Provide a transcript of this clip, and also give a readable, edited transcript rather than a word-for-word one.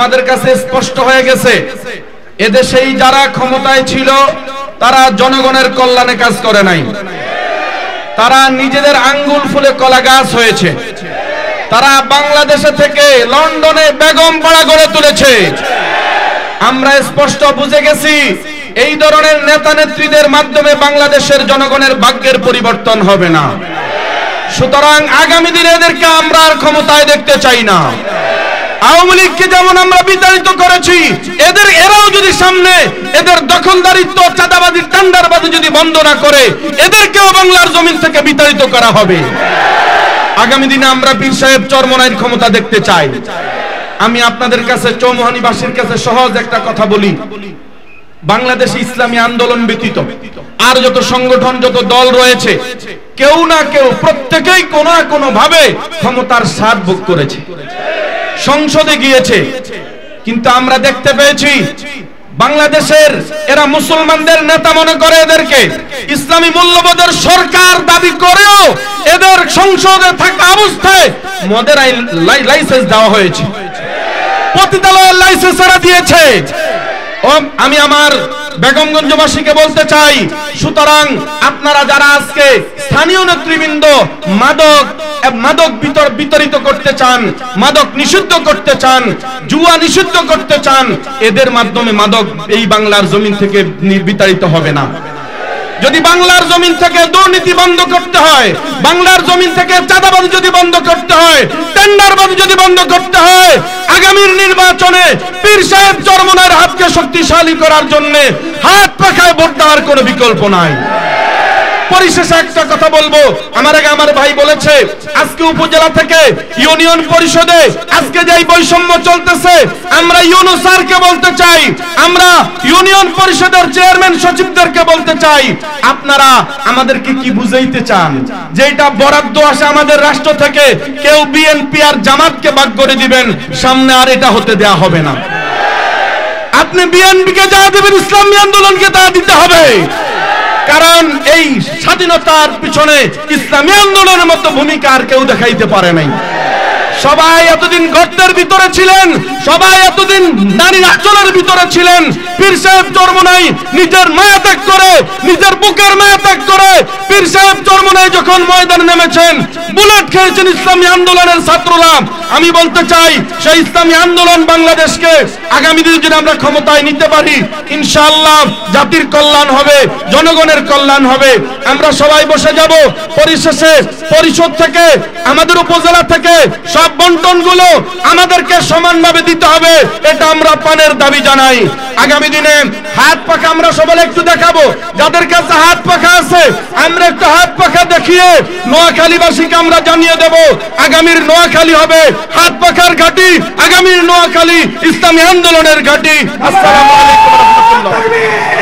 আপনাদের কাছে স্পষ্ট হয়ে গেছে, এদেশেই যারা ক্ষমতায় ছিল তারা জনগণের কল্যাণে কাজ করে নাই, তারা নিজেদের আঙ্গুল ফুলে কলা গাছ হয়েছে। তারা বাংলাদেশে থেকে লন্ডনে বেগম পাড়া গড়ে তুলেছে। আমরা স্পষ্ট বুঝে গেছি এই ধরনের নেতা নেত্রীদের মাধ্যমে বাংলাদেশের জনগণের ভাগ্যের পরিবর্তন হবে না। সুতরাং আগামী দিনে এদেরকে আমরা আর ক্ষমতায় দেখতে চাই না। আওয়ামী লীগকে যেমন আমরা বিতাড়িত করেছি, এরাও যদি সামনে এদের দখলদারিত্ব, চাঁদাবাজি, টেন্ডারবাজি যদি বন্ধ না করে, এদেরকেও বাংলার জমিন থেকে বিতাড়িত করা হবে। আগামী দিনে আমরা পীর সাহেব চরমনাইয়ের ক্ষমতা দেখতে চাই। আমি আপনাদের কাছে, চৌমুহনীবাসীর কাছে সহজ একটা কথা বলি, বাংলাদেশে ইসলামী আন্দোলন ব্যতীত আর যত সংগঠন, যত দল রয়েছে, কেউ না কেউ, প্রত্যেকেই কোনো না কোনো ভাবে ক্ষমতার স্বাদ ভোগ করেছে, সংসদে গিয়েছে। কিন্তু আমরা দেখতে পেয়েছি বাংলাদেশের এরা মুসলমানদের নেতা মনে করে এদেরকে, ইসলামী মূল্যবোধের সরকার দাবি করেও এদের সংসদে থাকা অবস্থায় মদের লাইসেন্স দেওয়া হয়েছে, পতিতালয়ের লাইসেন্স এরা দিয়েছে। আমি আমার বেগমগঞ্জবাসীকে বলতে চাই, সুতরাং আপনারা যারা আজকে স্থানীয় নেতৃবৃন্দ মাদক বিতরিত করতে চান, মাদক নিষিদ্ধ করতে চান, জুয়া নিষিদ্ধ করতে চান, এদের মাধ্যমে মাদক এই বাংলার জমিন থেকে বিতাড়িত হবে না। যদি বাংলার জমিন থেকে দুর্নীতি বন্ধ করতে হয়, বাংলার জমিন থেকে চাঁদাবাজি যদি বন্ধ করতে হয়, টেন্ডারবাজি যদি বন্ধ করতে হয়, আগামীর নির্বাচনে পীর সাহেব চরমনাইয়ের হাতকে শক্তিশালী করার জন্য হাত পাখায় ভোট দেওয়ার কোনো বিকল্প নাই। পরিশেষে একটা কথা বলবো, আমার আগে আমার ভাই বলেছে, আজকে উপজেলা থেকে ইউনিয়ন পরিষদে আজকে যেই বৈষম্য চলতেছে, আমরা ইউনূস স্যারকে বলতে চাই, আমরা ইউনিয়ন পরিষদের চেয়ারম্যান সচিবদেরকে বলতে চাই, আপনারা আমাদেরকে কি বুঝাইতে চান? যেটা বরাদ্দ আসে আমাদের রাষ্ট্র থেকে, কেউ বিএনপি আর জামাতকে ভাগ করে দিবেন, সামনে আর এটা হতে দেয়া হবে না। আপনি বিএনপিকে যা দিবেন, ইসলামী আন্দোলনকে তা দিতে হবে। কারণ এই স্বাধীনতার পিছনে ইসলামী আন্দোলনের মতো ভূমিকা আর কেউ দেখাইতে পারে নাই। সবাই এতদিন গর্তের ভিতরে ছিলেন, সবাই এতদিন নারীর আঁচলের ভিতরে ছিলেন। পীর সাহেব চরমনাই নিজের মায়া ত্যাগ করে, নিজের বুকের মায়া ত্যাগ করে পীর সাহেব চরমনাই যখন ময়দানে নেমেছেন, বুলেট খেয়েছেন ইসলামী আন্দোলনের ছাত্ররা। আমি বলতে চাই, সেই ইসলামী আন্দোলন বাংলাদেশকে আগামী দিনে যদি আমরা ক্ষমতায় নিতে পারি, ইনশাআল্লাহ জাতির কল্যাণ হবে, জনগণের কল্যাণ হবে। আমরা সবাই বসে যাব। পরিশেষে পরিষদ থেকে, আমাদের উপজেলা থেকে সব বন্টনগুলো আমাদেরকে সমানভাবে দিতে হবে, এটা আমরা পানের দাবি জানাই। আগামী দিনে হাত পাখা আমরা সবাই একটু দেখাবো, যাদের কাছে হাত পাখা আছে আমরা একটু হাত পাখা দেখিয়ে নোয়াখালীবাসীকে আমরা জানিয়ে দেব, আগামীর নোয়াখালী হবে হাত পাখার ঘাঁটি, আগামীর নোয়াখালী ইসলামী আন্দোলনের ঘাঁটি। আসসালামু আলাইকুম ওয়া রাহমাতুল্লাহ।